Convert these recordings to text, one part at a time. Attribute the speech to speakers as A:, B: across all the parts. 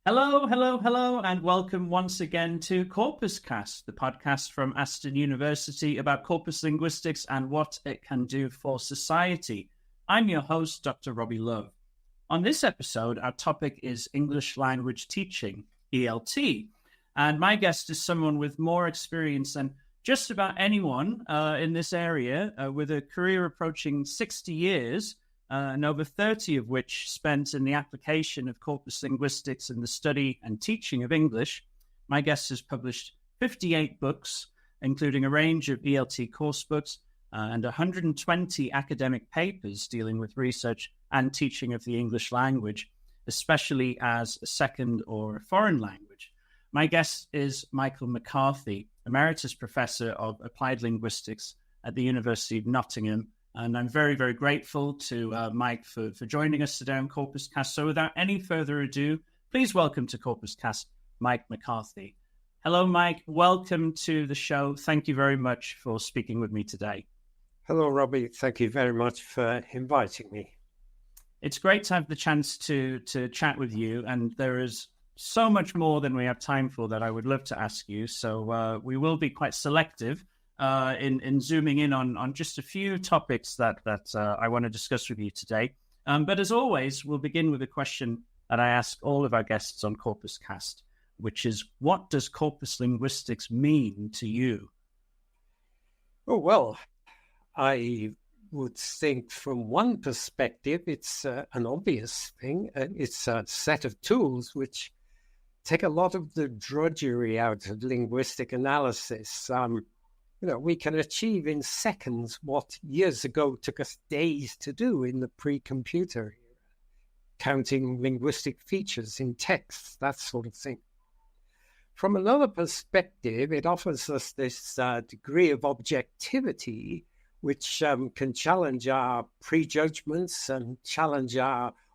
A: Hello, hello, hello, and welcome once again to CorpusCast, the podcast from Aston University about corpus linguistics and what it can do for society. I'm your host, Dr. Robbie Love. On this episode, our topic is English language teaching, ELT, and my guest is someone with more experience than just about anyone in this area, with a career approaching 60 years, and over 30 of which spent in the application of corpus linguistics and the study and teaching of English. My guest has published 58 books, including a range of ELT course books and 120 academic papers dealing with research and teaching of the English language, especially as a second or a foreign language. My guest is Michael McCarthy, Emeritus Professor of Applied Linguistics at the University of Nottingham. And I'm very, very grateful to Mike for joining us today on CorpusCast. So without any further ado, please welcome to CorpusCast, Mike McCarthy. Hello, Mike. Welcome to the show. Thank you very much for speaking with me today.
B: Hello, Robbie. Thank you very much for inviting me.
A: It's great to have the chance to chat with you. And there is so much more than we have time for that I would love to ask you. So we will be quite selective in zooming in on just a few topics that I want to discuss with you today. But as always, we'll begin with a question that I ask all of our guests on CorpusCast, which is, what does corpus linguistics mean to you?
B: Oh, well, I would think from one perspective, it's an obvious thing. It's a set of tools which take a lot of the drudgery out of linguistic analysis. We can achieve in seconds what years ago took us days to do in the pre-computer era, counting linguistic features in text, that sort of thing. From another perspective, it offers us this degree of objectivity, which can challenge our prejudgments and challenge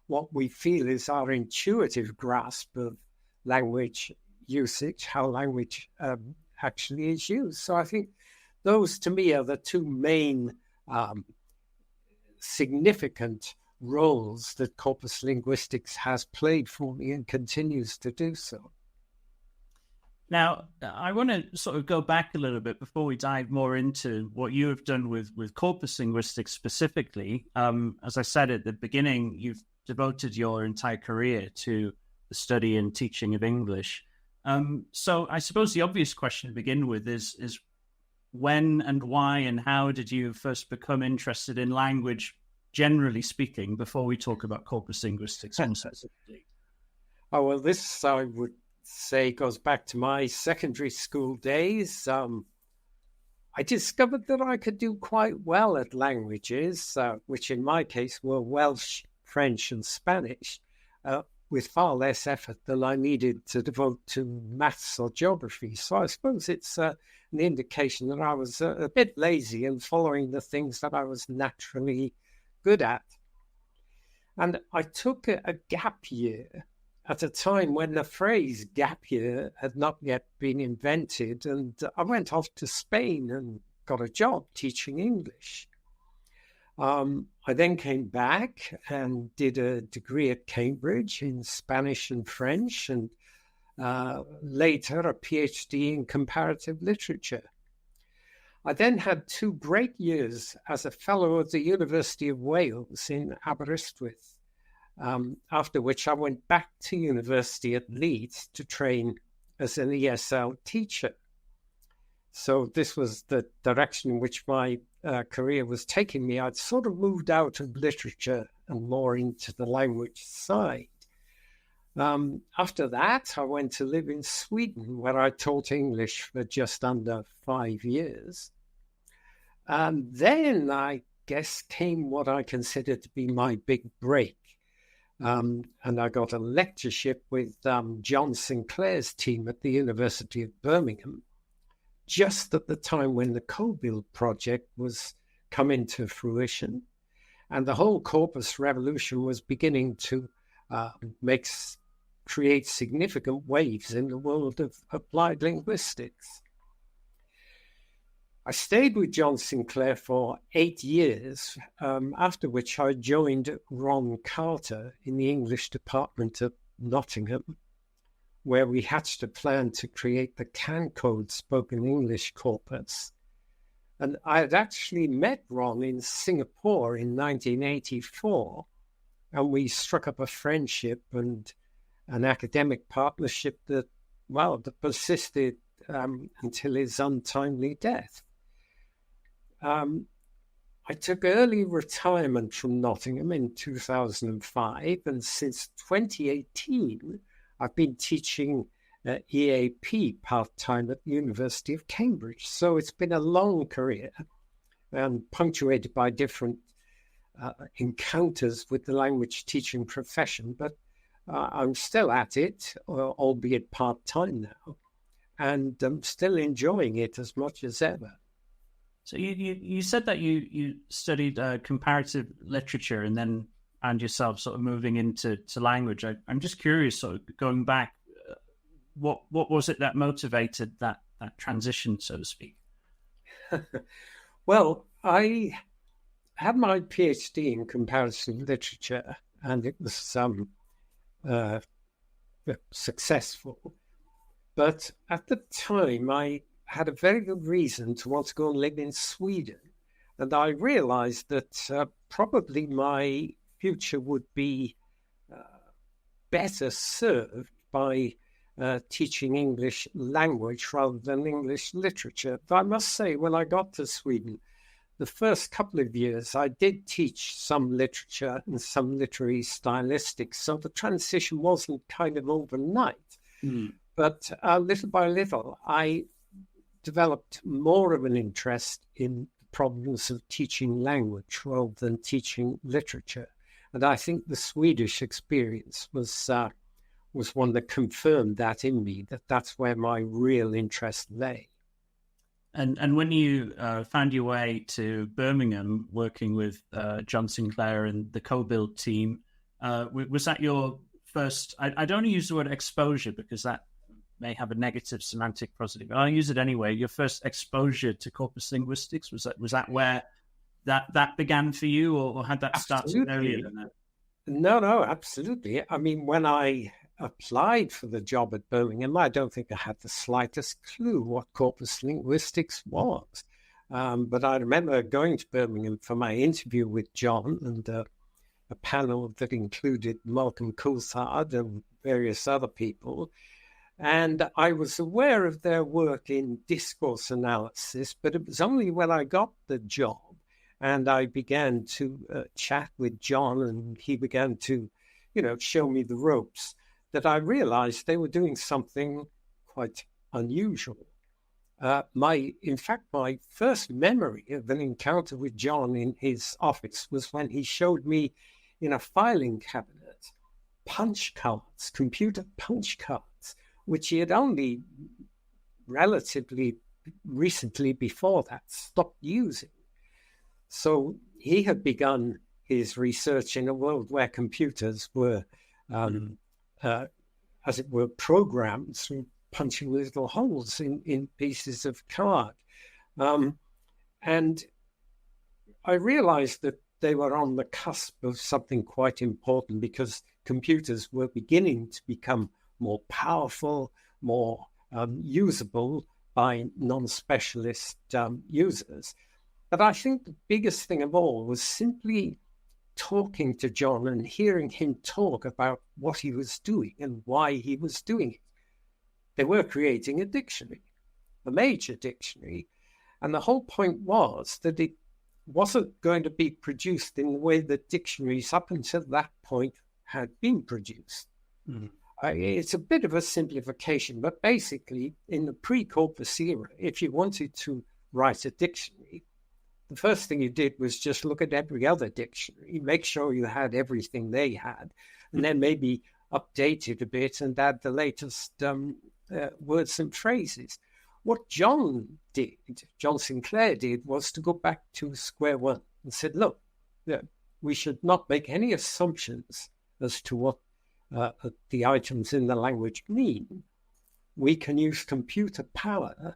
B: what we feel is our intuitive grasp of language usage, how language actually is used. So I think those, to me, are the two main significant roles that corpus linguistics has played for me and continues to do so.
A: Now, I want to sort of go back a little bit before we dive more into what you have done with corpus linguistics specifically. As I said at the beginning, you've devoted your entire career to the study and teaching of English. So I suppose the obvious question to begin with is when and why and how did you first become interested in language, generally speaking, before we talk about corpus linguistics specifically?
B: Oh, well, this, I would say, goes back to my secondary school days. I discovered that I could do quite well at languages, which in my case were Welsh, French, and Spanish, with far less effort than I needed to devote to maths or geography. So I suppose it's an indication that I was a bit lazy in following the things that I was naturally good at. And I took a gap year at a time when the phrase gap year had not yet been invented, and I went off to Spain and got a job teaching English. I then came back and did a degree at Cambridge in Spanish and French, and later a PhD in comparative literature. I then had 2 great years as a fellow at the University of Wales in Aberystwyth, after which I went back to university at Leeds to train as an ESL teacher. So this was the direction in which my career was taking me. I'd sort of moved out of literature and more into the language side. After that, I went to live in Sweden, where I taught English for just under 5 years. And then I guess came what I consider to be my big break. And I got a lectureship with John Sinclair's team at the University of Birmingham, just at the time when the co-build project was coming to fruition. And the whole corpus revolution was beginning to create significant waves in the world of applied linguistics. I stayed with John Sinclair for 8 years, after which I joined Ron Carter in the English department at Nottingham. where we hatched a plan to create the CAN Code spoken English corpus. And I had actually met Ron in Singapore in 1984, and we struck up a friendship and an academic partnership that persisted until his untimely death. I took early retirement from Nottingham in 2005, and since 2018, I've been teaching EAP part-time at the University of Cambridge. So it's been a long career and punctuated by different encounters with the language teaching profession, but I'm still at it, albeit part-time now, and I'm still enjoying it as much as ever.
A: So you said that you studied comparative literature and yourself sort of moving into language. I'm just curious, sort of going back, what was it that motivated that transition, so to speak?
B: Well, I had my PhD in comparative literature, and it was successful. But at the time, I had a very good reason to want to go and live in Sweden. And I realized that probably my future would be better served by teaching English language rather than English literature. But I must say, when I got to Sweden, the first couple of years, I did teach some literature and some literary stylistics. So the transition wasn't kind of overnight. But little by little, I developed more of an interest in the problems of teaching language rather than teaching literature. And I think the Swedish experience was one that confirmed that in me, that's where my real interest lay.
A: And when you found your way to Birmingham, working with John Sinclair and the co-build team, was that your first, I don't use the word exposure because that may have a negative semantic positive, but I'll use it anyway. Your first exposure to corpus linguistics, was that where that began for you, or had that started earlier than that?
B: No, absolutely. I mean, when I applied for the job at Birmingham, I don't think I had the slightest clue what corpus linguistics was. But I remember going to Birmingham for my interview with John and a panel that included Malcolm Coulthard and various other people. And I was aware of their work in discourse analysis, but it was only when I got the job and I began to chat with John and he began to, show me the ropes that I realized they were doing something quite unusual. My first memory of an encounter with John in his office was when he showed me in a filing cabinet punch cards, computer punch cards, which he had only relatively recently before that stopped using. So he had begun his research in a world where computers were, as it were, programmed through punching little holes in pieces of card. And I realized that they were on the cusp of something quite important because computers were beginning to become more powerful, more usable by non-specialist users. But I think the biggest thing of all was simply talking to John and hearing him talk about what he was doing and why he was doing it. They were creating a dictionary, a major dictionary, and the whole point was that it wasn't going to be produced in the way that dictionaries up until that point had been produced. It's a bit of a simplification, but basically in the pre-corpus era, if you wanted to write a dictionary, the first thing you did was just look at every other dictionary, make sure you had everything they had, and then maybe update it a bit and add the latest words and phrases. What John Sinclair did, was to go back to square one and said, look, we should not make any assumptions as to what the items in the language mean. We can use computer power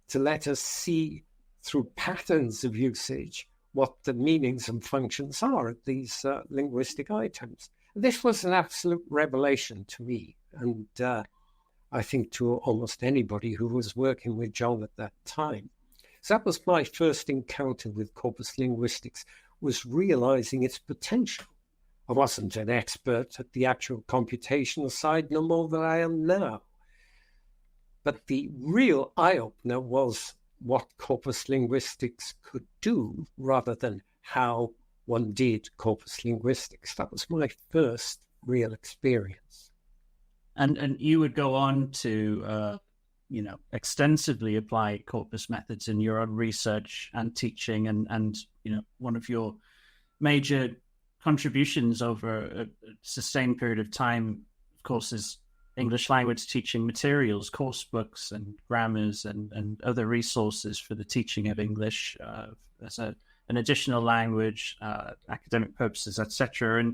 B: to let us see through patterns of usage what the meanings and functions are of these linguistic items. This was an absolute revelation to me, and I think, to almost anybody who was working with John at that time. So that was my first encounter with corpus linguistics, was realizing its potential. I wasn't an expert at the actual computational side, no more than I am now. But the real eye-opener was what corpus linguistics could do rather than how one did corpus linguistics. That was my first real experience.
A: And you would go on to, extensively apply corpus methods in your own research and teaching. And one of your major contributions over a sustained period of time, of course, is English language teaching materials, course books and grammars and other resources for the teaching of English as an additional language, academic purposes, etc.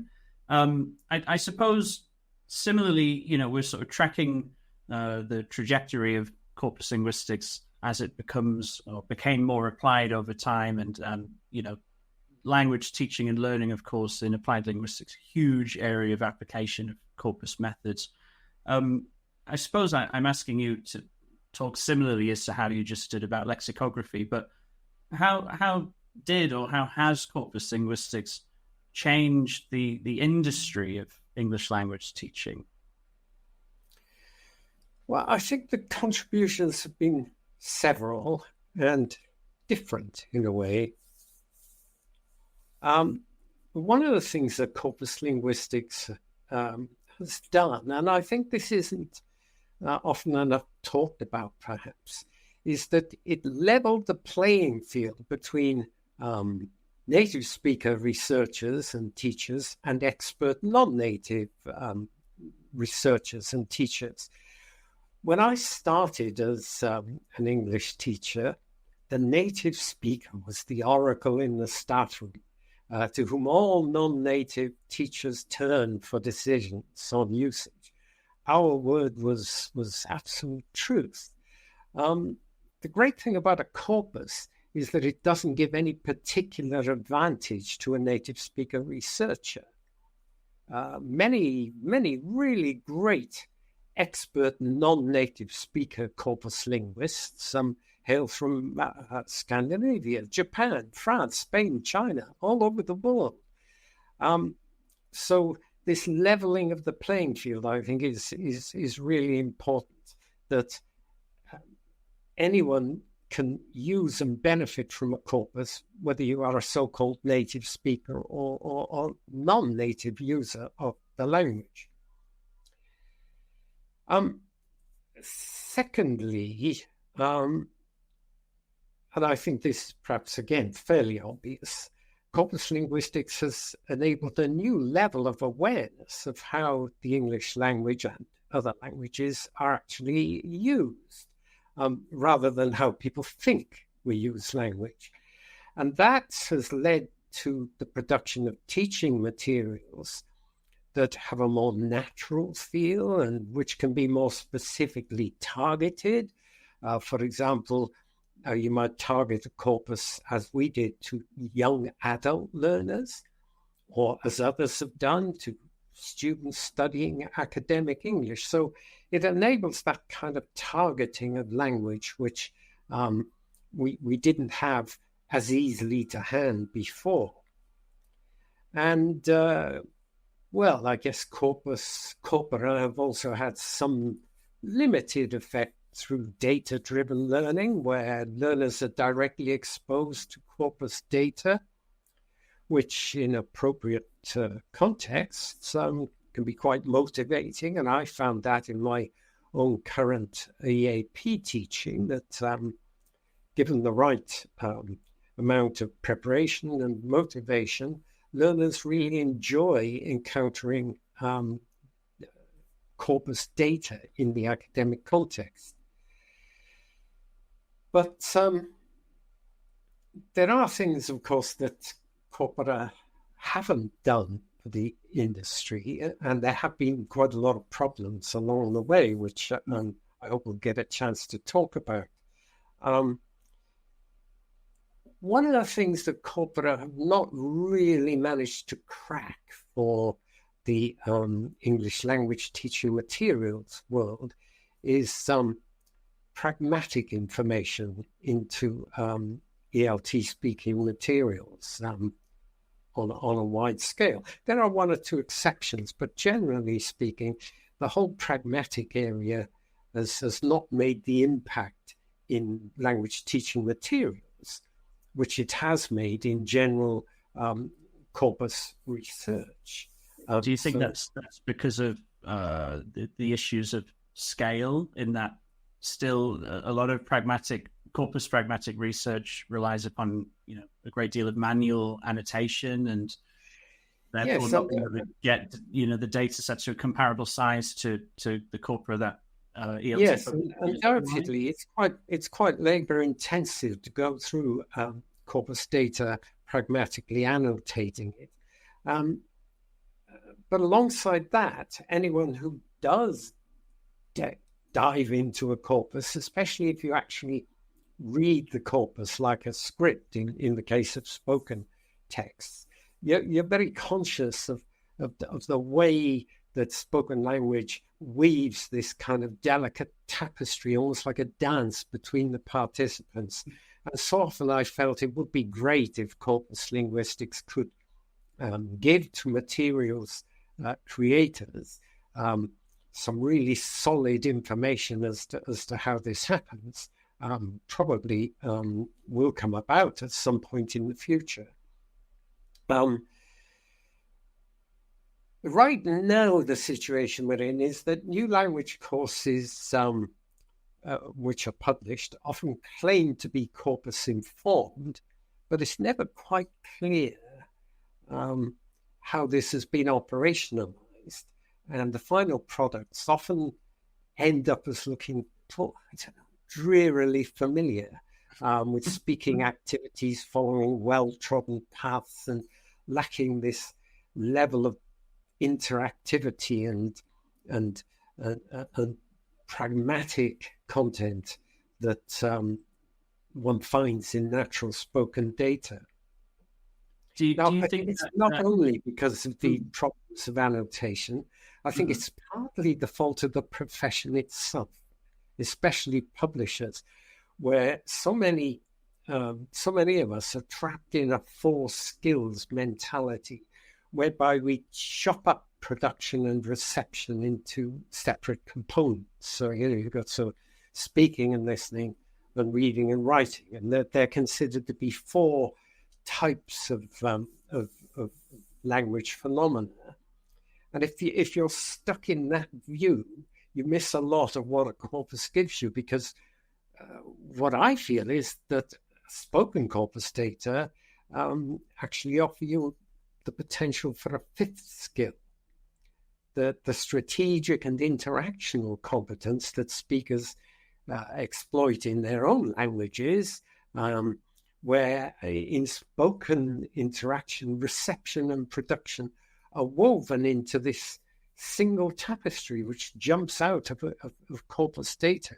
A: And I suppose similarly, we're sort of tracking the trajectory of corpus linguistics as it became more applied over time, and language teaching and learning, of course, in applied linguistics, huge area of application of corpus methods. I suppose I'm asking you to talk similarly as to how you just did about lexicography, but how did or how has corpus linguistics changed the industry of English language teaching?
B: Well, I think the contributions have been several and different in a way. One of the things that corpus linguistics has done, and I think this isn't often enough talked about perhaps, is that it leveled the playing field between native speaker researchers and teachers and expert non-native researchers and teachers. When I started as an English teacher, the native speaker was the oracle in the staff room, to whom all non-native teachers turned for decisions on usage. Our word was absolute truth. The great thing about a corpus is that it doesn't give any particular advantage to a native speaker researcher. Many really great expert non-native speaker corpus linguists hail from Scandinavia, Japan, France, Spain, China, all over the world. So this leveling of the playing field, I think, is really important, that anyone can use and benefit from a corpus, whether you are a so-called native speaker or non-native user of the language. Secondly, and I think this is perhaps again fairly obvious, corpus linguistics has enabled a new level of awareness of how the English language and other languages are actually used, rather than how people think we use language. And that has led to the production of teaching materials that have a more natural feel and which can be more specifically targeted. For example, you might target a corpus, as we did, to young adult learners, or as others have done, to students studying academic English. So it enables that kind of targeting of language, which we didn't have as easily to hand before. And well, I guess corpora have also had some limited effect through data-driven learning, where learners are directly exposed to corpus data, which in appropriate contexts can be quite motivating. And I found that in my own current EAP teaching, that given the right amount of preparation and motivation, learners really enjoy encountering corpus data in the academic context. But there are things, of course, that corpora haven't done for the industry, and there have been quite a lot of problems along the way, which I hope we'll get a chance to talk about. One of the things that corpora have not really managed to crack for the English language teaching materials world is some pragmatic information into ELT speaking materials on a wide scale. There are one or two exceptions, but generally speaking, the whole pragmatic area has not made the impact in language teaching materials, which it has made in general corpus research.
A: Do you think that's because of the issues of scale, in that still a lot of corpus pragmatic research relies upon a great deal of manual annotation, and therefore not being able to get the data sets to a comparable size to the corpora that ELT?
B: Yes, undoubtedly, it's quite labor intensive to go through corpus data, pragmatically annotating it. But alongside that, anyone who does dive into a corpus, especially if you actually read the corpus like a script in the case of spoken texts, you're very conscious of the way that spoken language weaves this kind of delicate tapestry, almost like a dance between the participants. And so often I felt it would be great if corpus linguistics could give to materials creators some really solid information as to how this happens. Probably will come about at some point in the future. Right now, the situation we're in is that new language courses, which are published, often claim to be corpus informed, but it's never quite clear how this has been operationalized. And the final products often end up as looking, drearily familiar, with speaking activities following well-trodden paths and lacking this level of interactivity and pragmatic content that one finds in natural spoken data.
A: Do you think
B: it's not only because of the problems of annotation? I think it's partly the fault of the profession itself, especially publishers, where so many of us are trapped in a four skills mentality, whereby we chop up production and reception into separate components. So you've got speaking and listening and reading and writing, and they're considered to be four types of language phenomena. And if you're stuck in that view, you miss a lot of what a corpus gives you, because what I feel is that spoken corpus data actually offer you the potential for a fifth skill, the strategic and interactional competence that speakers exploit in their own languages, where in spoken interaction, reception and production are woven into this single tapestry which jumps out of corpus data.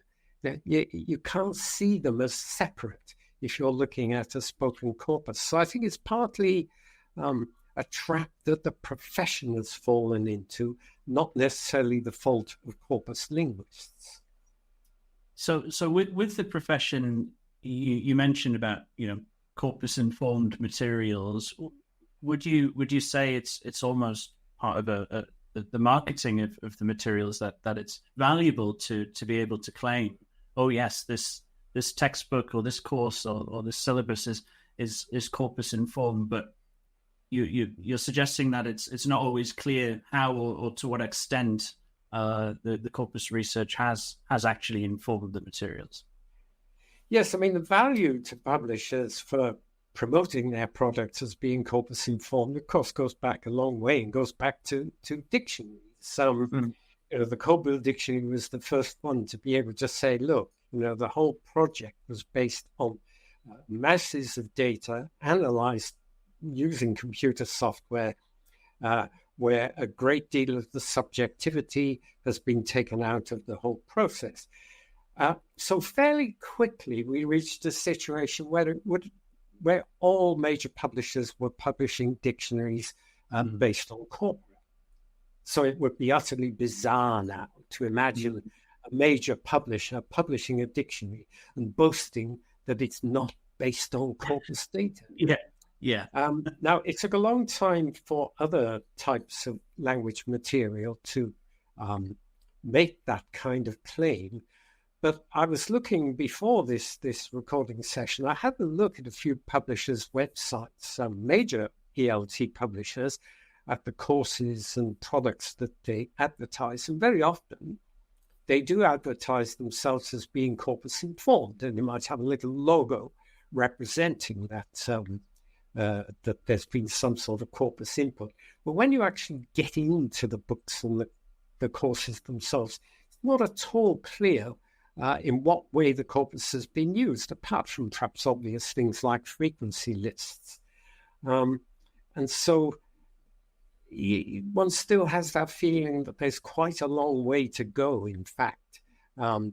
B: You can't see them as separate if you're looking at a spoken corpus. So I think it's partly a trap that the profession has fallen into, not necessarily the fault of corpus linguists.
A: So with the profession, you mentioned about corpus informed materials. Would you say it's almost part of the marketing of the materials that it's valuable to be able to claim, oh yes, this textbook or this course or this syllabus is corpus informed, but you're suggesting that it's not always clear how or to what extent the corpus research has actually informed the materials.
B: Yes, I mean, the value to publishers for promoting their products as being corpus informed, of course, goes back a long way and goes back to dictionaries. The Cobble Dictionary was the first one to be able to say, look, the whole project was based on masses of data analyzed using computer software, where a great deal of the subjectivity has been taken out of the whole process. So fairly quickly, we reached a situation where all major publishers were publishing dictionaries based on corpora. So it would be utterly bizarre now to imagine major publisher publishing a dictionary and boasting that it's not based on corpus data.
A: Yeah.
B: Now, it took a long time for other types of language material to make that kind of claim. But I was looking before this recording session, I had a look at a few publishers' websites, some major ELT publishers, at the courses and products that they advertise. And very often, they do advertise themselves as being corpus informed, and they might have a little logo representing that that there's been some sort of corpus input. But when you actually get into the books and the courses themselves, it's not at all clear in what way the corpus has been used, apart from perhaps obvious things like frequency lists. And so one still has that feeling that there's quite a long way to go, in fact,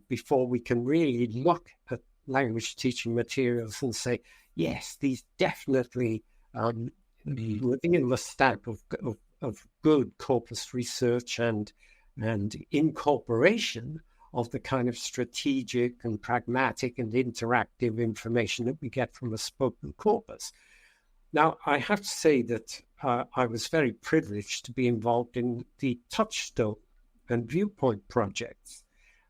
B: before we can really look at language teaching materials and say, yes, these definitely within the stack of good corpus research and incorporation of the kind of strategic and pragmatic and interactive information that we get from a spoken corpus. Now, I have to say that I was very privileged to be involved in the Touchstone and Viewpoint projects,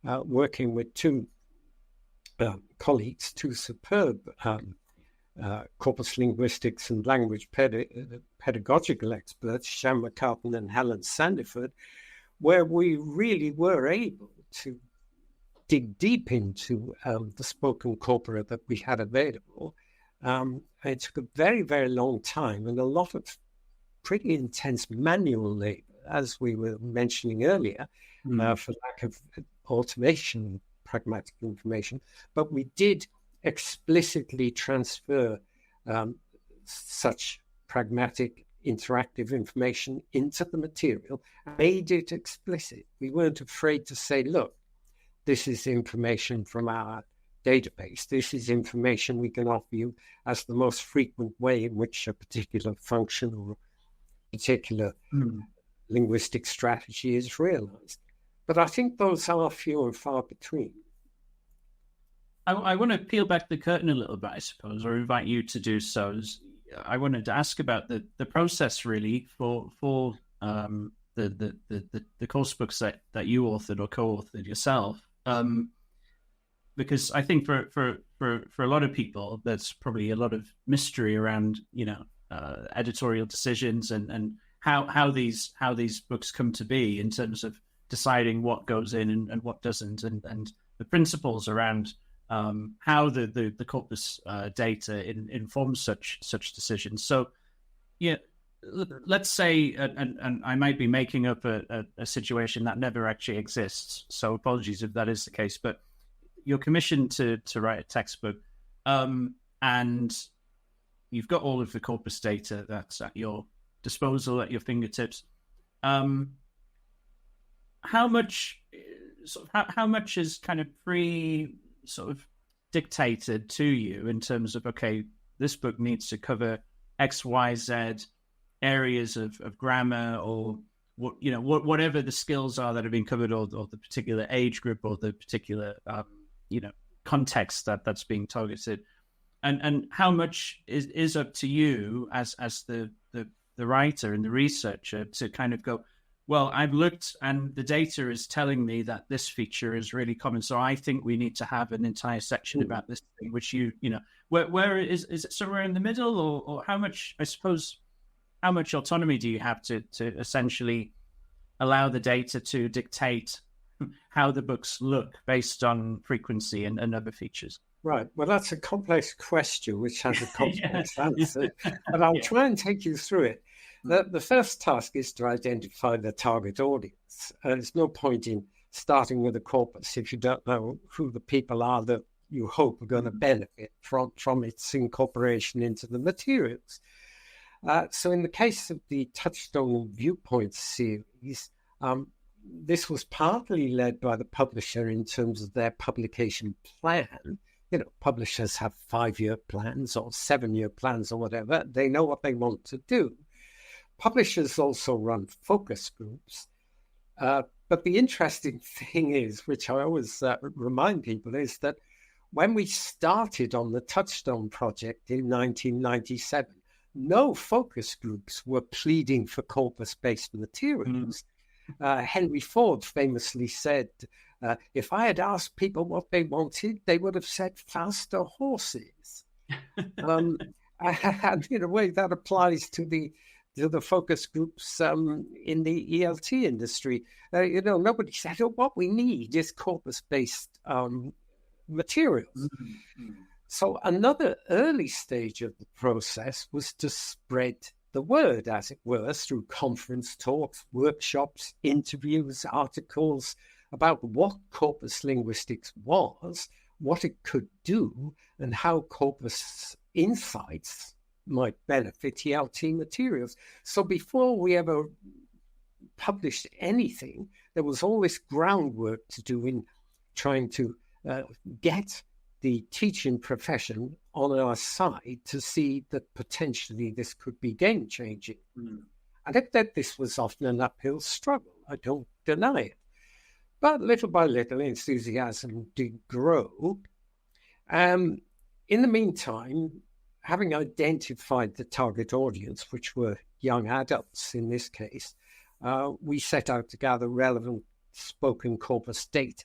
B: working with two colleagues, two superb corpus linguistics and language pedagogical experts, Shan McCarthy and Helen Sandiford, where we really were able to dig deep into the spoken corpora that we had available. It took a very, very long time and a lot of pretty intense manual labor, as we were mentioning earlier, for lack of automation, pragmatic information. But we did explicitly transfer such pragmatic, interactive information into the material, made it explicit. We weren't afraid to say, look, this is information from our database. This is information we can offer you as the most frequent way in which a particular function or particular linguistic strategy is realized. But I think those are few and far between.
A: I want to peel back the curtain a little bit, I suppose, or invite you to do so. I wanted to ask about the process, really, for the course books that you authored or co-authored yourself. Because I think for a lot of people, there's probably a lot of mystery around, editorial decisions and how these books come to be in terms of deciding what goes in and what doesn't, and the principles around how the corpus data informs such decisions. So, let's say, and I might be making up a situation that never actually exists. So apologies if that is the case, but you're commissioned to write a textbook, and you've got all of the corpus data that's at your disposal, at your fingertips. How much is kind of dictated to you in terms of, okay, this book needs to cover X, Y, Z areas of grammar, or whatever the skills are that have been covered, or the particular age group, or the particular context that's being targeted, and how much is up to you as the writer and the researcher to kind of go, well, I've looked and the data is telling me that this feature is really common, so I think we need to have an entire section about this thing, which where is it somewhere in the middle, or how much autonomy do you have to essentially allow the data to dictate how the books look based on frequency and other features?
B: Right. Well, that's a complex question, which has a complex answer, but I'll try and take you through it. The first task is to identify the target audience. There's no point in starting with a corpus if you don't know who the people are that you hope are going to benefit from its incorporation into the materials. So in the case of the Touchstone Viewpoint series, this was partly led by the publisher in terms of their publication plan. Publishers have 5-year plans or 7-year plans or whatever. They know what they want to do. Publishers also run focus groups. But the interesting thing is, which I always remind people, is that when we started on the Touchstone project in 1997, no focus groups were pleading for corpus-based materials. Henry Ford famously said, if I had asked people what they wanted, they would have said faster horses. And in a way, that applies to the focus groups in the ELT industry. Nobody said, what we need is corpus-based materials. So another early stage of the process was to spread the word, as it were, through conference talks, workshops, interviews, articles about what corpus linguistics was, what it could do, and how corpus insights might benefit ELT materials. So before we ever published anything, there was all this groundwork to do in trying to get the teaching profession on our side to see that potentially this could be game-changing. And that this was often an uphill struggle. I don't deny it. But little by little, enthusiasm did grow. In the meantime, having identified the target audience, which were young adults in this case, we set out to gather relevant spoken corpus data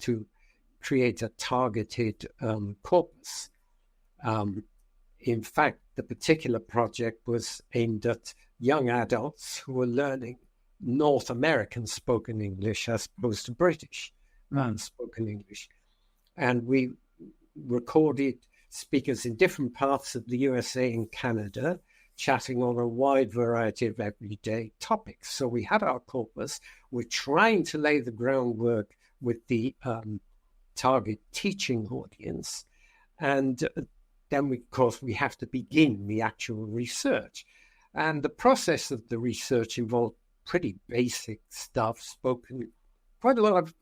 B: to create a targeted corpus. In fact, the particular project was aimed at young adults who were learning North American spoken English as opposed to British spoken English. And we recorded speakers in different parts of the USA and Canada chatting on a wide variety of everyday topics. So we had our corpus. We're trying to lay the groundwork with the target teaching audience. And then, of course, we have to begin the actual research. And the process of the research involved pretty basic stuff, quite a lot of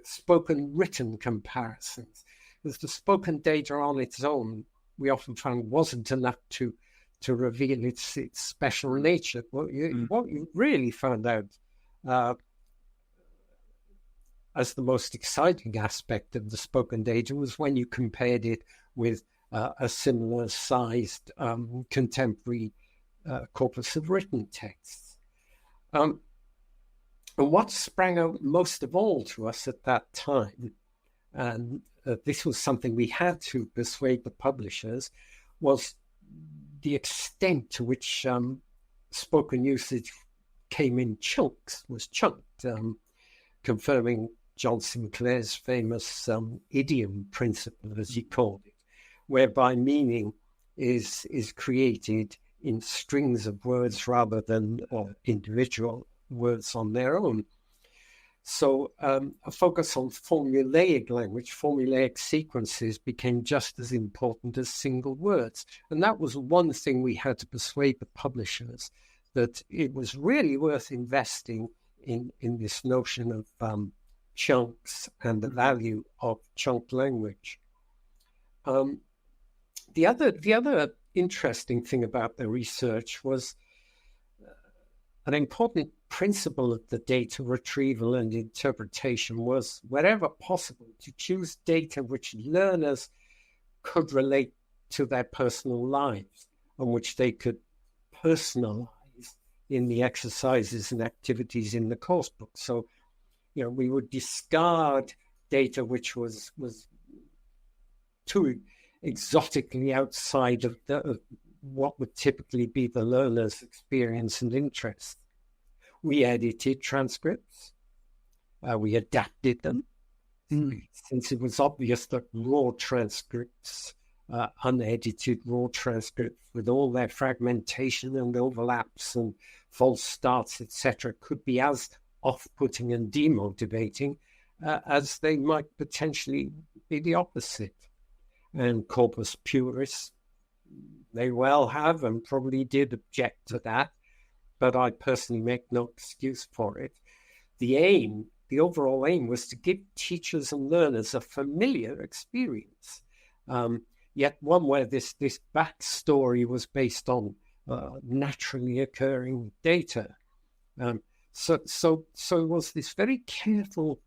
B: spoken written comparisons. Because the spoken data on its own, we often found wasn't enough to reveal its special nature. What you really found out as the most exciting aspect of the spoken data was when you compared it with a similar sized contemporary corpus of written texts. And what sprang out most of all to us at that time, and this was something we had to persuade the publishers, was the extent to which spoken usage came in chunks, was chunked, confirming John Sinclair's famous idiom principle, as he called it, whereby meaning is created in strings of words rather than individual words on their own. So a focus on formulaic language, formulaic sequences became just as important as single words. And that was one thing we had to persuade the publishers, that it was really worth investing in this notion of chunks and the value of chunked language. The other interesting thing about the research was an important principle of the data retrieval and interpretation was, wherever possible, to choose data which learners could relate to their personal lives and which they could personalize in the exercises and activities in the course book. So, we would discard data which was too exotically outside of what would typically be the learner's experience and interest. We edited transcripts. We adapted them. Since it was obvious that raw transcripts, unedited raw transcripts with all their fragmentation and overlaps and false starts, etc., could be as off-putting and demotivating as they might potentially be the opposite. And corpus purists may well have and probably did object to that, but I personally make no excuse for it. The overall aim was to give teachers and learners a familiar experience, yet one where this backstory was based on naturally occurring data. So it was this very careful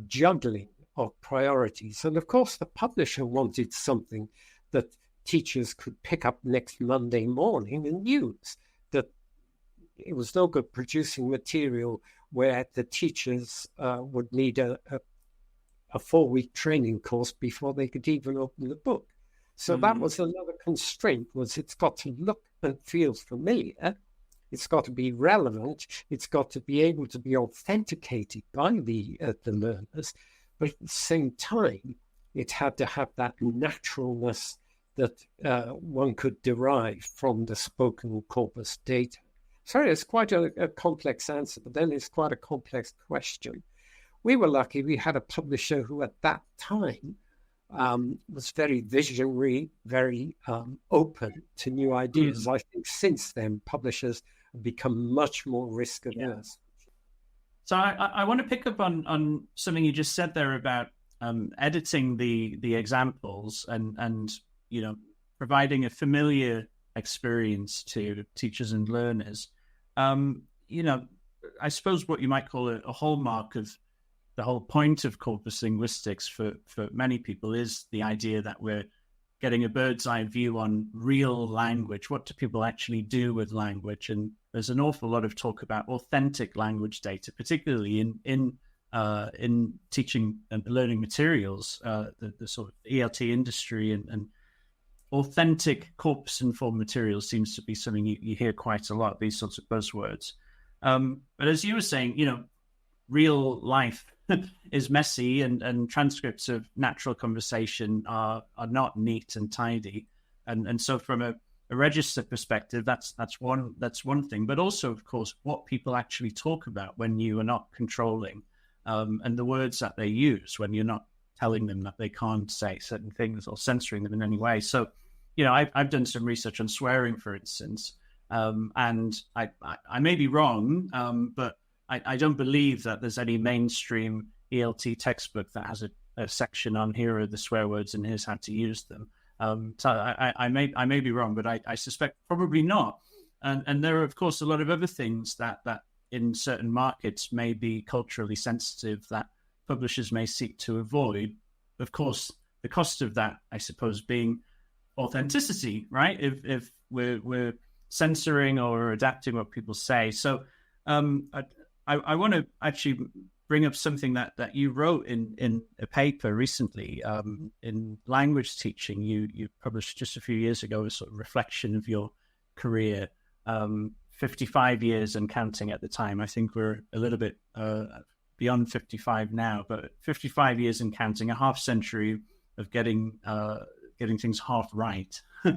B: juggling of priorities. And of course, the publisher wanted something that teachers could pick up next Monday morning and use. That it was no good producing material where the teachers would need a 4-week training course before they could even open the book. So that was another constraint, was it's got to look and feel familiar. It's got to be relevant. It's got to be able to be authenticated by the learners. But at the same time, it had to have that naturalness that one could derive from the spoken corpus data. Sorry, it's quite a complex answer, but then it's quite a complex question. We were lucky. We had a publisher who at that time was very visionary, very open to new ideas. I think since then, publishers have become much more risk averse.
A: So I want to pick up on something you just said there about editing the examples and providing a familiar experience to teachers and learners. I suppose what you might call a hallmark of the whole point of corpus linguistics for many people is the idea that we're getting a bird's eye view on real language. What do people actually do with language? And there's an awful lot of talk about authentic language data, particularly in teaching and learning materials, the sort of ELT industry and authentic corpus-informed materials seems to be something you hear quite a lot, these sorts of buzzwords. But as you were saying, real life is messy and transcripts of natural conversation are not neat and tidy. And so from a register perspective, that's one thing. But also, of course, what people actually talk about when you are not controlling and the words that they use when you're not telling them that they can't say certain things or censoring them in any way. So, I've done some research on swearing, for instance, and I may be wrong, but I don't believe that there's any mainstream ELT textbook that has a section on here are the swear words and here's how to use them. So I may be wrong, but I suspect probably not. And there are, of course, a lot of other things that in certain markets may be culturally sensitive that publishers may seek to avoid. Of course, the cost of that, I suppose, being authenticity, right? If we're censoring or adapting what people say. So I want to actually bring up something that you wrote in a paper recently in language teaching. You published just a few years ago a sort of reflection of your career, 55 years and counting at the time. I think we're a little bit beyond 55 now, but 55 years and counting, a half century of getting things half right. So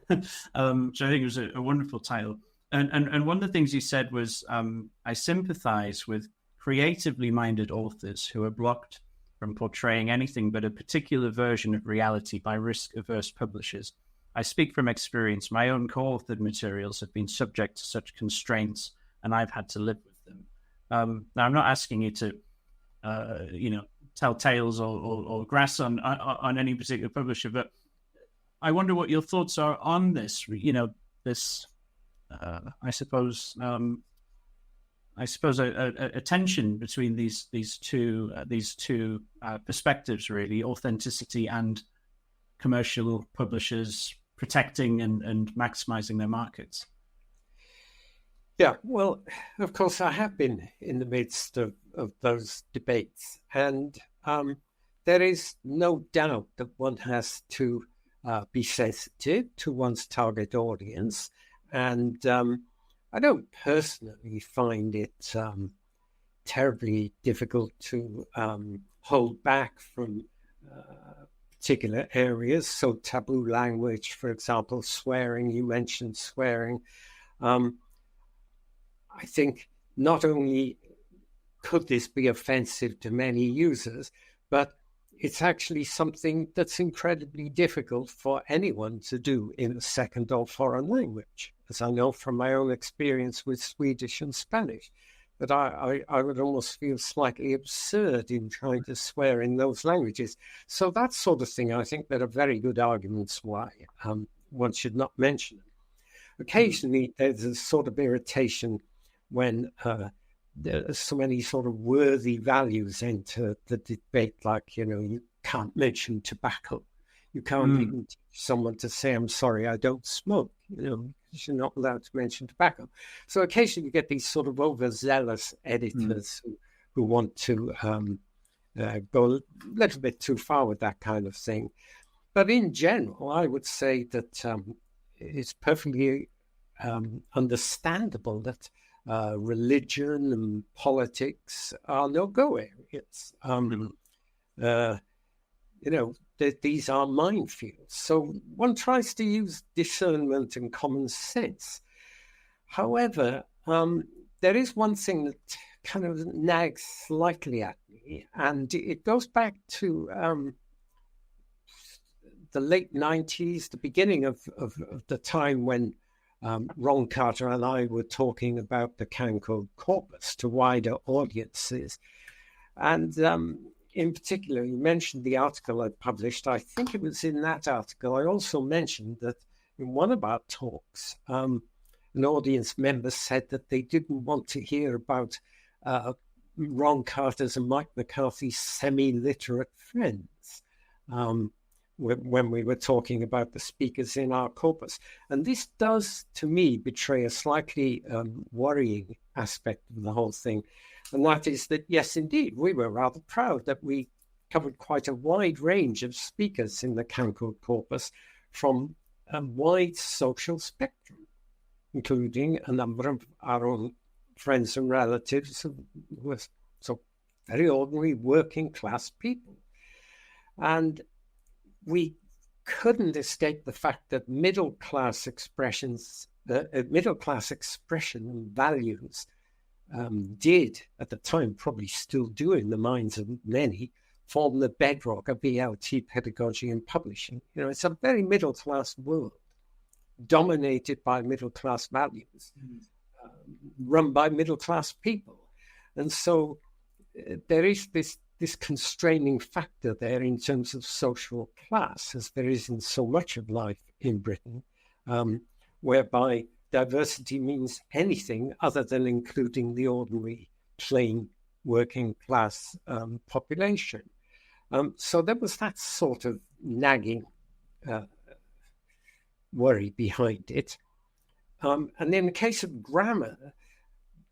A: I think it was a wonderful title. And one of the things you said was, I sympathize with creatively minded authors who are blocked from portraying anything but a particular version of reality by risk-averse publishers. I speak from experience. My own co-authored materials have been subject to such constraints, and I've had to live with them. Now, I'm not asking you to, tell tales or grass on any particular publisher, but I wonder what your thoughts are on this. I suppose a tension between these two perspectives, really, authenticity and commercial publishers protecting and maximizing their markets.
B: Yeah, well, of course, I have been in the midst of those debates, and there is no doubt that one has to be sensitive to one's target audience. And I don't personally find it terribly difficult to hold back from particular areas. So taboo language, for example, swearing, you mentioned swearing. I think not only could this be offensive to many users, but it's actually something that's incredibly difficult for anyone to do in a second or foreign language, as I know from my own experience with Swedish and Spanish, that I would almost feel slightly absurd in trying to swear in those languages. So that sort of thing, I think there are very good arguments why one should not mention it. Occasionally, there's a sort of irritation when there's so many sort of worthy values into the debate, like, you can't mention tobacco. You can't even teach someone to say, I'm sorry, I don't smoke, because you're not allowed to mention tobacco. So occasionally you get these sort of overzealous editors who want to go a little bit too far with that kind of thing. But in general, I would say that it's perfectly understandable that religion and politics are no-go areas. These are minefields. So one tries to use discernment and common sense. However, there is one thing that kind of nags slightly at me, and it goes back to the late 90s, the beginning of the time when Ron Carter and I were talking about the Cancode corpus to wider audiences. And in particular, you mentioned the article I published. I think it was in that article. I also mentioned that in one of our talks, an audience member said that they didn't want to hear about Ron Carter's and Mike McCarthy's semi-literate friends when we were talking about the speakers in our corpus. And this does, to me, betray a slightly worrying aspect of the whole thing. And that is that, yes, indeed, we were rather proud that we covered quite a wide range of speakers in the Cancode corpus from a wide social spectrum, including a number of our own friends and relatives who were so very ordinary working class people. And we couldn't escape the fact that middle class expression and values did, at the time, probably still do in the minds of many, form the bedrock of BLT pedagogy and publishing. It's a very middle class world, dominated by middle class values, run by middle class people. And so there is this constraining factor there in terms of social class, as there is in so much of life in Britain, whereby diversity means anything other than including the ordinary, plain, working class population. So there was that sort of nagging worry behind it. And in the case of grammar,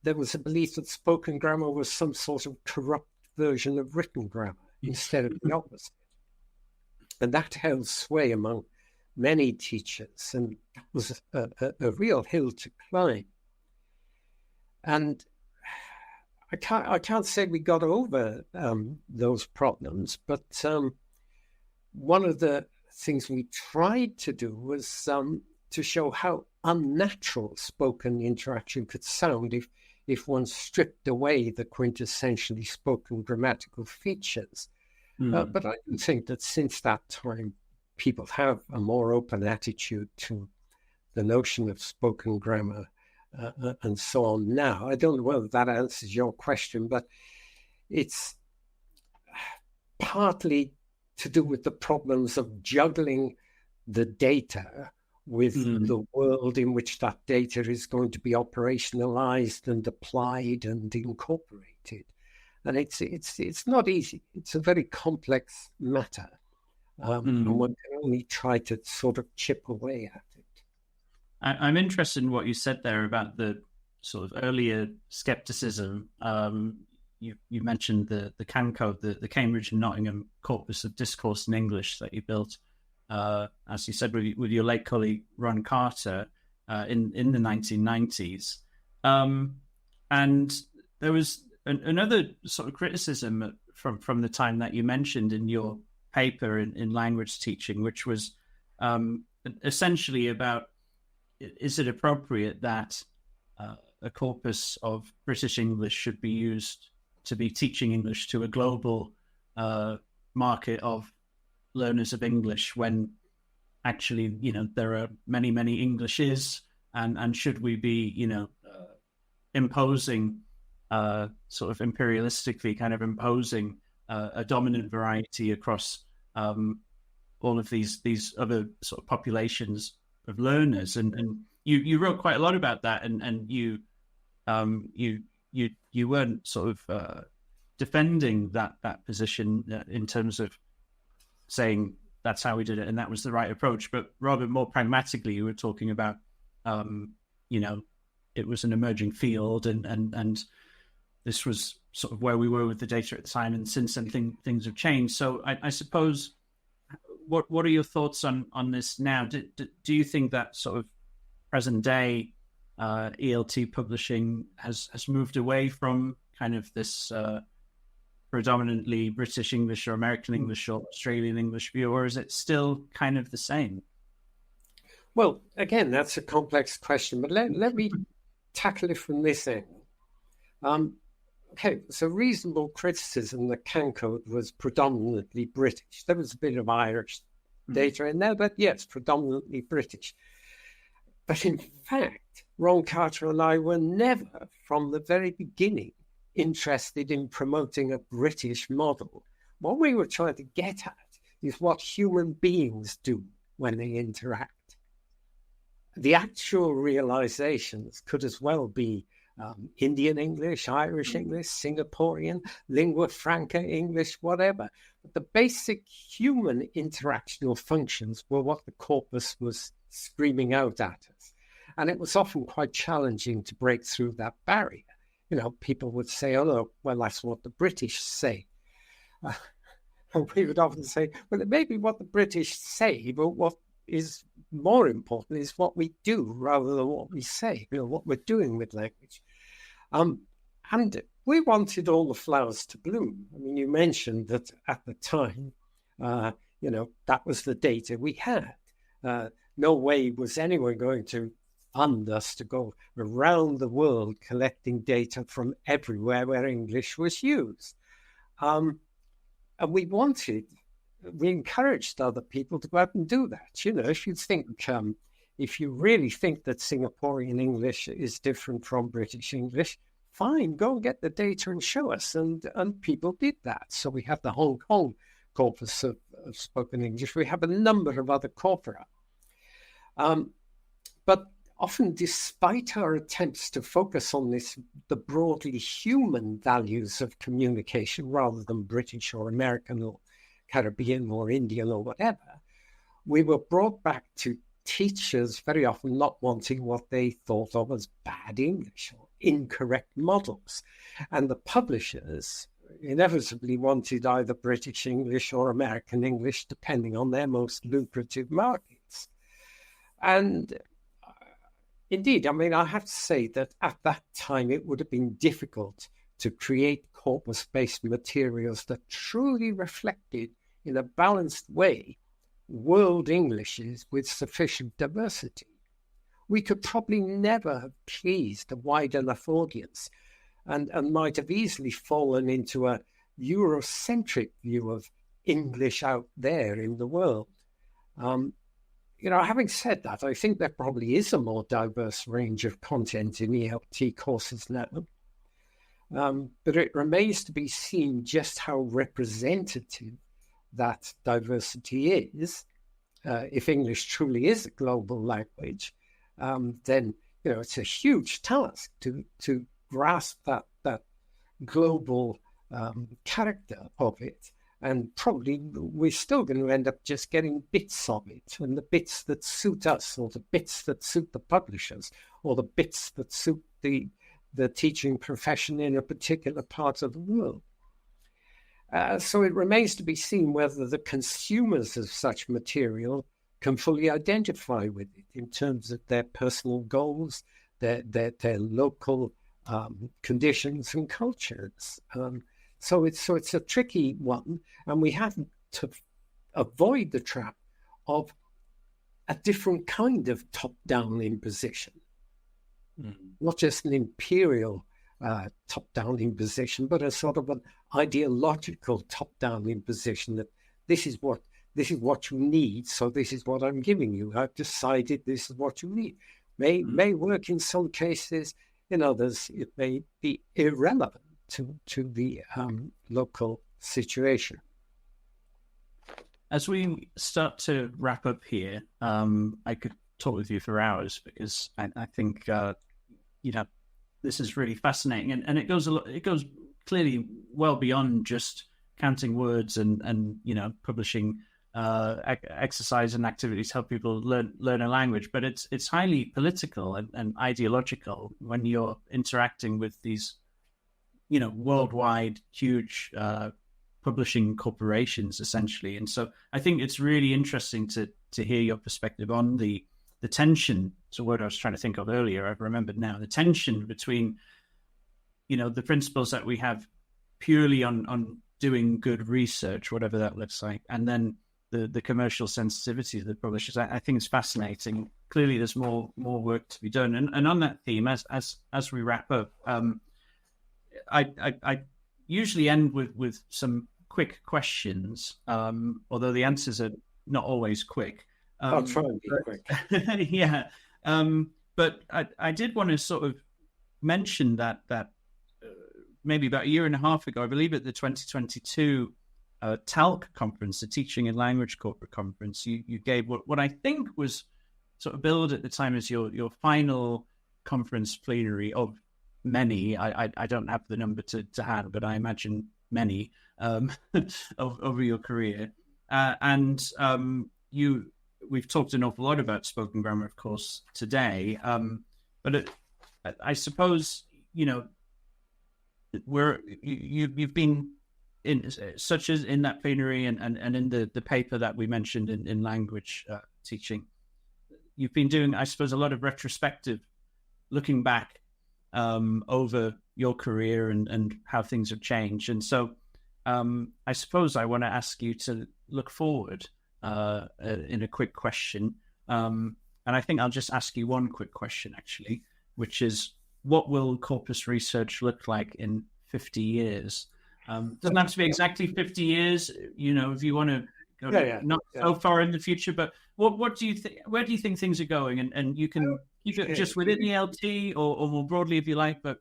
B: there was a belief that spoken grammar was some sort of corrupt version of written grammar instead of the opposite. And that held sway among many teachers, and that was a real hill to climb. And I can't say we got over those problems, but one of the things we tried to do was to show how unnatural spoken interaction could sound if one stripped away the quintessentially spoken grammatical features. But I do think that since that time, people have a more open attitude to the notion of spoken grammar and so on now. I don't know whether that answers your question, but it's partly to do with the problems of juggling the data with the world in which that data is going to be operationalized and applied and incorporated. And it's not easy. It's a very complex matter. And one can only try to sort of chip away at it.
A: I'm interested in what you said there about the sort of earlier skepticism. You mentioned the Cancode, the Cambridge and Nottingham corpus of discourse in English that you built, as you said, with your late colleague Ron Carter in the 1990s. And there was another sort of criticism from the time that you mentioned in your paper in language teaching, which was essentially about, is it appropriate that a corpus of British English should be used to be teaching English to a global market of learners of English when actually, there are many, many Englishes, and should we be, imposing sort of imperialistically kind of imposing a dominant variety across all of these other sort of populations of learners, and you wrote quite a lot about that, and you you weren't sort of defending that position in terms of saying that's how we did it and that was the right approach, but rather more pragmatically, you were talking about, it was an emerging field and this was sort of where we were with the data at the time, and since then things have changed. So I suppose, what are your thoughts on this now? Do you think that sort of present day ELT publishing has moved away from kind of this predominantly British English or American English or Australian English view, or is it still kind of the same?
B: Well, again, that's a complex question, but let me tackle it from this end. Okay, so reasonable criticism, the Can Code was predominantly British. There was a bit of Irish data in there, but yes, predominantly British. But in fact, Ron Carter and I were never, from the very beginning, interested in promoting a British model. What we were trying to get at is what human beings do when they interact. The actual realizations could as well be Indian English, Irish English, Singaporean, lingua franca English, whatever. But the basic human interactional functions were what the corpus was screaming out at us. And it was often quite challenging to break through that barrier. People would say, oh, no, well, that's what the British say. And we would often say, well, it may be what the British say, but what is more important is what we do rather than what we say, what we're doing with language. And we wanted all the flowers to bloom. I mean, you mentioned that at the time, that was the data we had. No way was anyone going to fund us to go around the world collecting data from everywhere where English was used. And we encouraged other people to go out and do that. If you really think that Singaporean English is different from British English, fine, go and get the data and show us. And people did that. So we have the Hong Kong corpus of spoken English. We have a number of other corpora. But often, despite our attempts to focus on the broadly human values of communication rather than British or American or Caribbean or Indian or whatever, we were brought back to teachers very often not wanting what they thought of as bad English or incorrect models. And the publishers inevitably wanted either British English or American English, depending on their most lucrative markets. And indeed, I mean, I have to say that at that time, it would have been difficult to create corpus-based materials that truly reflected in a balanced way world Englishes with sufficient diversity. We could probably never have pleased a wide enough audience and might have easily fallen into a Eurocentric view of English out there in the world. Having said that, I think there probably is a more diverse range of content in ELT courses now. But it remains to be seen just how representative that diversity is. If English truly is a global language, then it's a huge task to grasp that global character of it. And probably we're still going to end up just getting bits of it, and the bits that suit us, or the bits that suit the publishers, or the bits that suit the teaching profession in a particular part of the world. So it remains to be seen whether the consumers of such material can fully identify with it in terms of their personal goals, their local conditions and cultures. So it's a tricky one, and we have to avoid the trap of a different kind of top-down imposition, not just an imperial top-down imposition, but a sort of an ideological top-down imposition that this is what you need, so this is what I'm giving you. I've decided this is what you need. May work in some cases, in others it may be irrelevant to the local situation.
A: As we start to wrap up here, I could talk with you for hours because I think this is really fascinating, and it goes clearly well beyond just counting words and publishing exercise and activities to help people learn a language, but it's highly political and ideological when you're interacting with these worldwide huge publishing corporations essentially. And so I think it's really interesting to hear your perspective on the tension. It's a word I was trying to think of earlier, I've remembered now, the tension between the principles that we have purely on doing good research, whatever that looks like, and then the commercial sensitivity of the publishers. I think it's fascinating. Clearly there's more work to be done. And on that theme, as we wrap up, I usually end with some quick questions, although the answers are not always quick.
B: I'll try and be quick.
A: Yeah. But I did want to sort of mention that maybe about a year and a half ago, I believe at the 2022 TALC conference, the Teaching and Language Corporate Conference, you gave what I think was sort of billed at the time as your final conference plenary of many. I don't have the number to hand, but I imagine many over your career. We've talked an awful lot about spoken grammar, of course, today. But I suppose, you've been such as in that plenary and in the paper that we mentioned in language teaching, you've been doing, I suppose, a lot of retrospective looking back over your career and how things have changed. And so I suppose I want to ask you to look forward in a quick question. And I think I'll just ask you one quick question, actually, which is, what will corpus research look like in 50 years? Doesn't have to be exactly 50 years, if you want to go so far in the future, but what do you think, where do you think things are going? And you can keep it just within the LT or more broadly if you like, but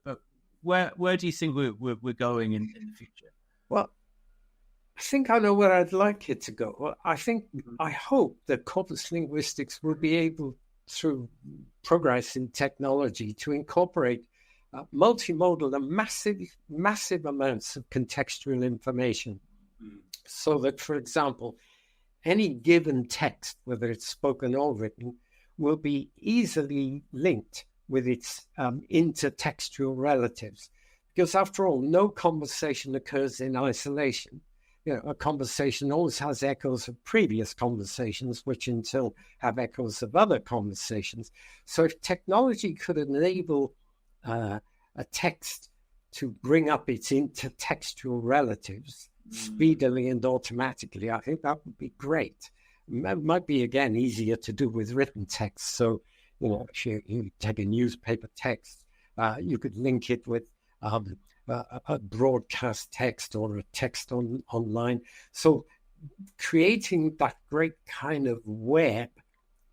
A: where do you think we're going in the future?
B: Well, I think I know where I'd like it to go. Well, I hope that corpus linguistics will be able, through progress in technology, to incorporate multimodal and massive amounts of contextual information, so that, for example, any given text, whether it's spoken or written, will be easily linked with its intertextual relatives. Because after all, no conversation occurs in isolation. A conversation always has echoes of previous conversations, which in turn have echoes of other conversations. So if technology could enable a text to bring up its intertextual relatives speedily and automatically, I think that would be great. It might be, again, easier to do with written text. So, if you take a newspaper text, you could link it with a broadcast text or a text online. So creating that great kind of web,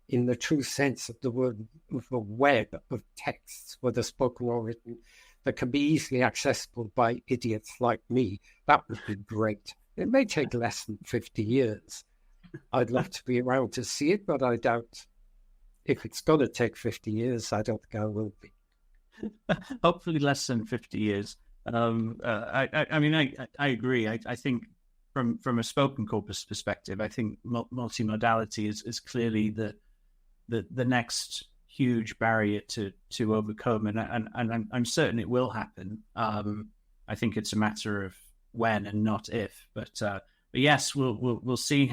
B: in the true sense of the word, of a web of texts, whether spoken or written, that can be easily accessible by idiots like me, that would be great. It may take less than 50 years. I'd love to be around to see it, but I doubt, if it's going to take 50 years, I don't think I will be.
A: Hopefully less than 50 years. I agree. I think from a spoken corpus perspective, I think multimodality is clearly the next huge barrier to overcome, and I'm certain it will happen. I think it's a matter of when and not if. But yes, we'll see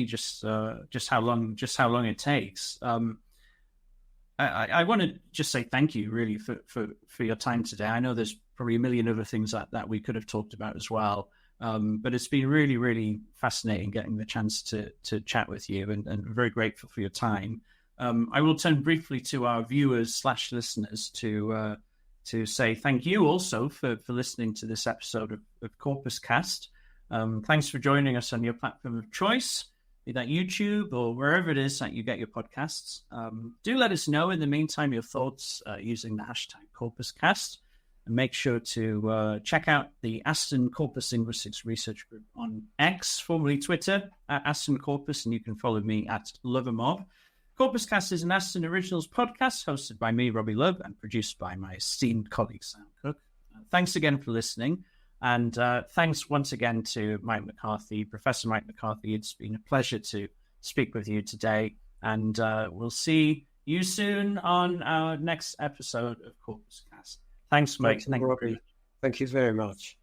A: just how long it takes. I want to just say thank you, really, for your time today. I know there's probably a million other things that we could have talked about as well, but it's been really, really fascinating getting the chance to chat with you, and very grateful for your time. I will turn briefly to our viewers / listeners to say thank you also for listening to this episode of CorpusCast. Thanks for joining us on your platform of choice, be that YouTube or wherever it is that you get your podcasts. Do let us know in the meantime your thoughts using the hashtag CorpusCast, and make sure to check out the Aston Corpus Linguistics Research Group on X, formerly Twitter, at Aston Corpus, and you can follow me at Lovermob. CorpusCast is an Aston Originals podcast hosted by me, Robbie Love, and produced by my esteemed colleague, Sam Cook. Thanks again for listening. And thanks once again to Mike McCarthy, Professor Mike McCarthy. It's been a pleasure to speak with you today. And we'll see you soon on our next episode of CorpusCast. Thanks, Mike.
B: Thank you, Robbie. Thank you very much.